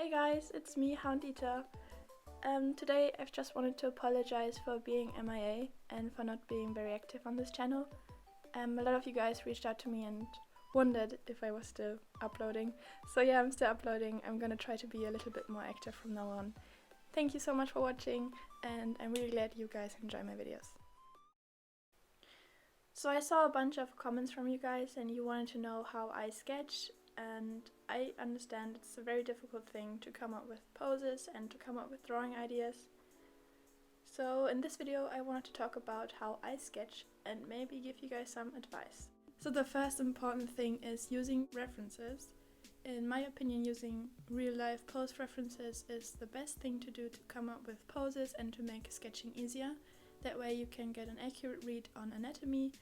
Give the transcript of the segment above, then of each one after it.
Hey guys, it's me, Houndeater. Today I've just wanted to apologize for being MIA and for not being very active on this channel. A lot of you guys reached out to me and wondered if I was still uploading. So yeah, I'm still uploading. I'm gonna try to be a little bit more active from now on. Thank you so much for watching, and I'm really glad you guys enjoy my videos. So I saw a bunch of comments from you guys and you wanted to know how I sketch, and I understand it's a very difficult thing to come up with poses and to come up with drawing ideas. So in this video I wanted to talk about how I sketch and maybe give you guys some advice. So the first important thing is using references. In my opinion, using real-life pose references is the best thing to do to come up with poses and to make sketching easier. That way you can get an accurate read on anatomy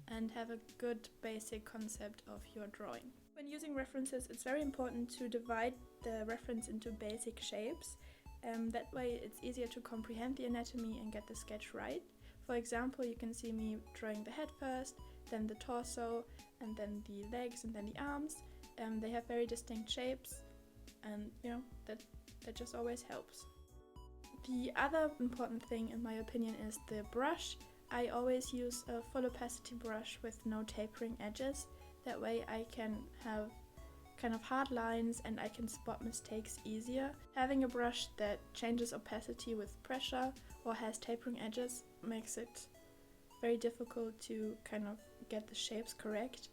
and have a good basic concept of your drawing. When using references, it's very important to divide the reference into basic shapes. That way it's easier to comprehend the anatomy and get the sketch right. For example, you can see me drawing the head first, then the torso, and then the legs, and then the arms. They have very distinct shapes, and you know, that just always helps. The other important thing in my opinion is the brush. I always use a full opacity brush with no tapering edges. That way I can have kind of hard lines and I can spot mistakes easier. Having a brush that changes opacity with pressure or has tapering edges makes it very difficult to kind of get the shapes correct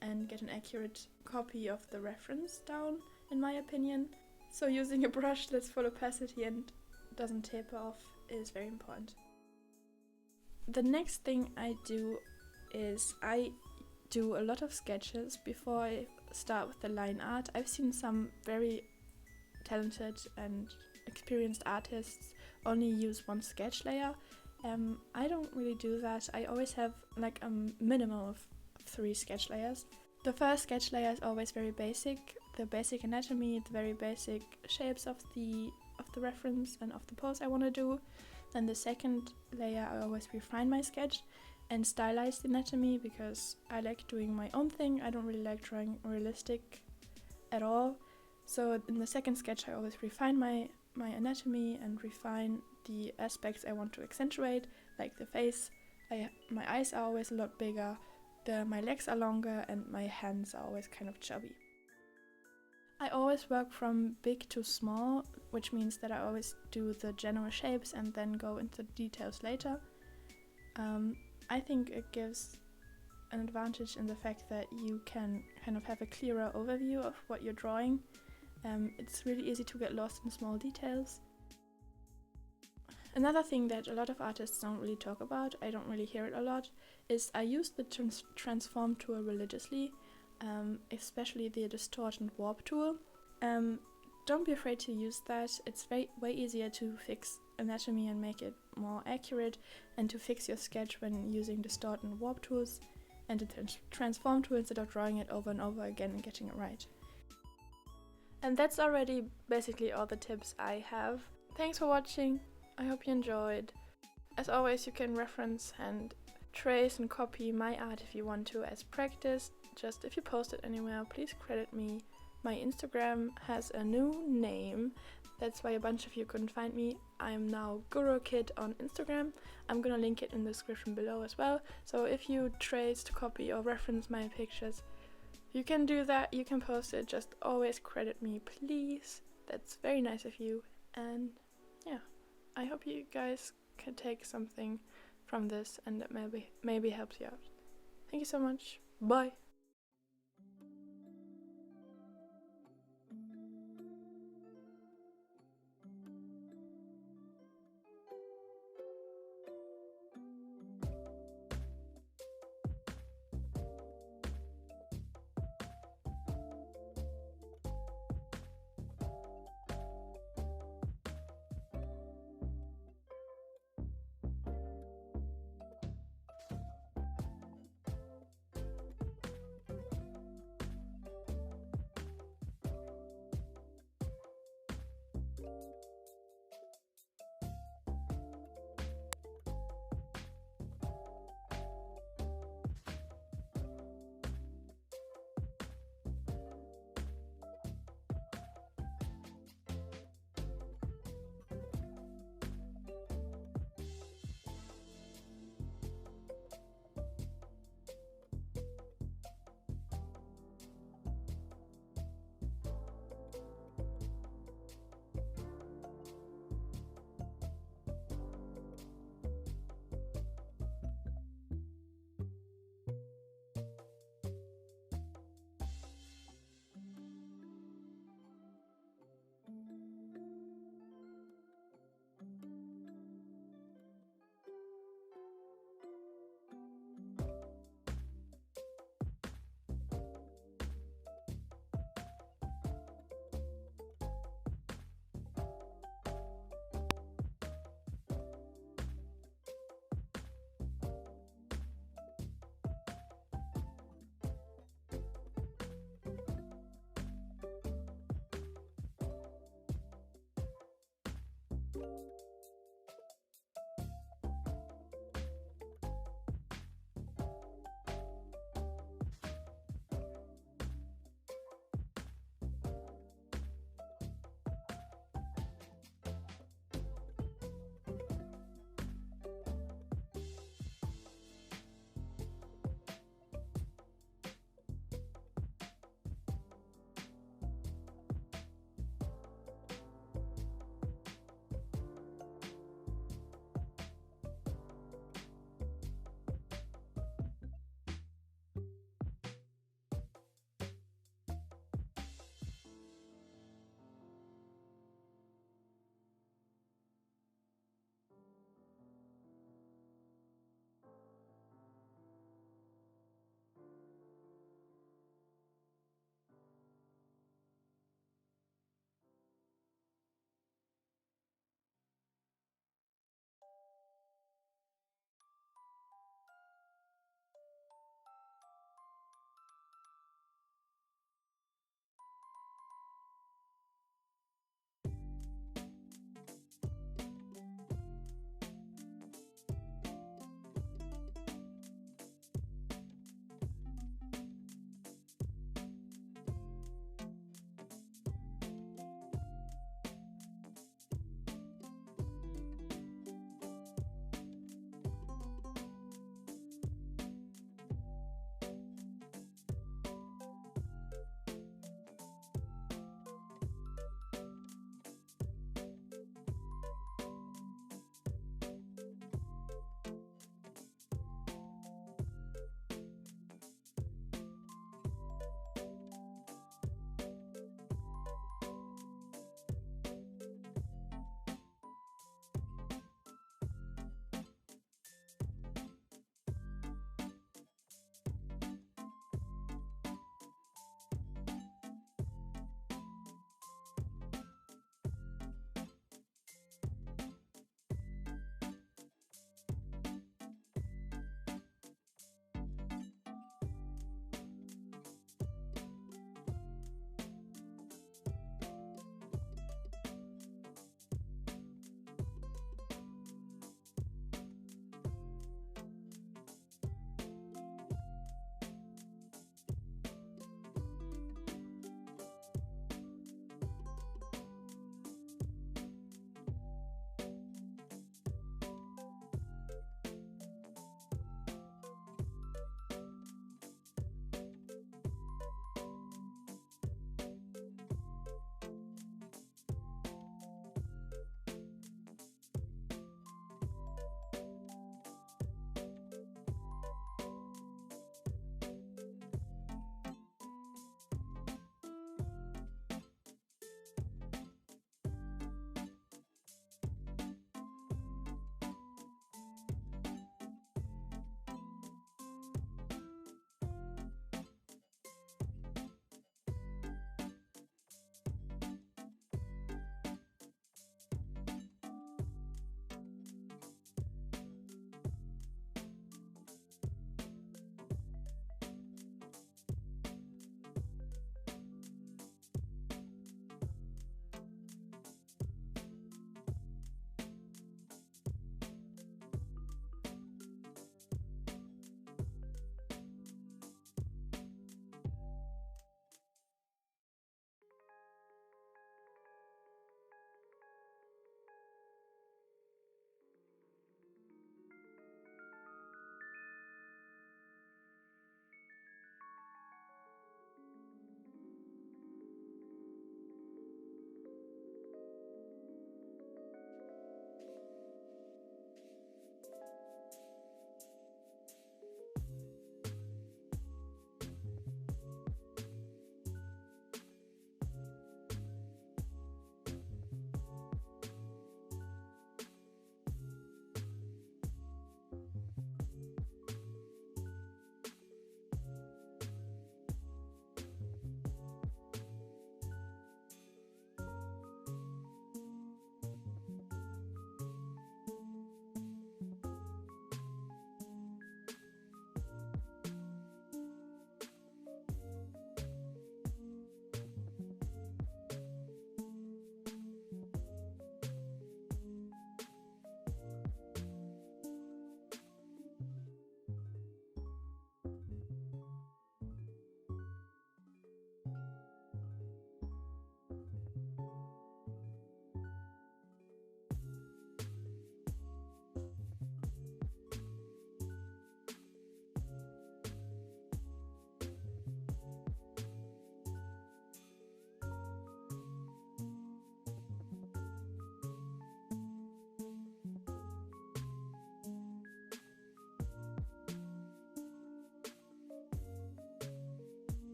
and get an accurate copy of the reference down, in my opinion. So using a brush that's full opacity and doesn't taper off is very important. The next thing I do is I do a lot of sketches before I start with the line art. I've seen some very talented and experienced artists only use one sketch layer. I don't really do that. I always have like a minimum of 3 sketch layers. The first sketch layer is always very basic, the basic anatomy, the very basic shapes of the reference and of the pose I want to do. Then the second layer I always refine my sketch and stylize the anatomy because I like doing my own thing. I don't really like drawing realistic at all. So in the second sketch I always refine my anatomy and refine the aspects I want to accentuate, like the face. My eyes are always a lot bigger, my legs are longer, and my hands are always kind of chubby. I always work from big to small, which means that I always do the general shapes and then go into details later. I think it gives an advantage in the fact that you can kind of have a clearer overview of what you're drawing. It's really easy to get lost in small details. Another thing that a lot of artists don't really talk about, I don't really hear it a lot, is I use the transform tool religiously, especially the distort and warp tool. Don't be afraid to use that. It's way easier to fix anatomy and make it more accurate, and to fix your sketch when using distort and warp tools, and the transform tool instead of drawing it over and over again and getting it right. And that's already basically all the tips I have. Thanks for watching. I hope you enjoyed. As always, you can reference and trace and copy my art if you want to as practice. Just if you post it anywhere, please credit me. My Instagram has a new name. That's why a bunch of you couldn't find me. I'm now GuroKid on Instagram. I'm gonna link it in the description below as well. So if you trace, copy or reference my pictures, you can do that. You can post it. Just always credit me, please. That's very nice of you. And yeah, I hope you guys can take something from this and that maybe helps you out. Thank you so much. Bye.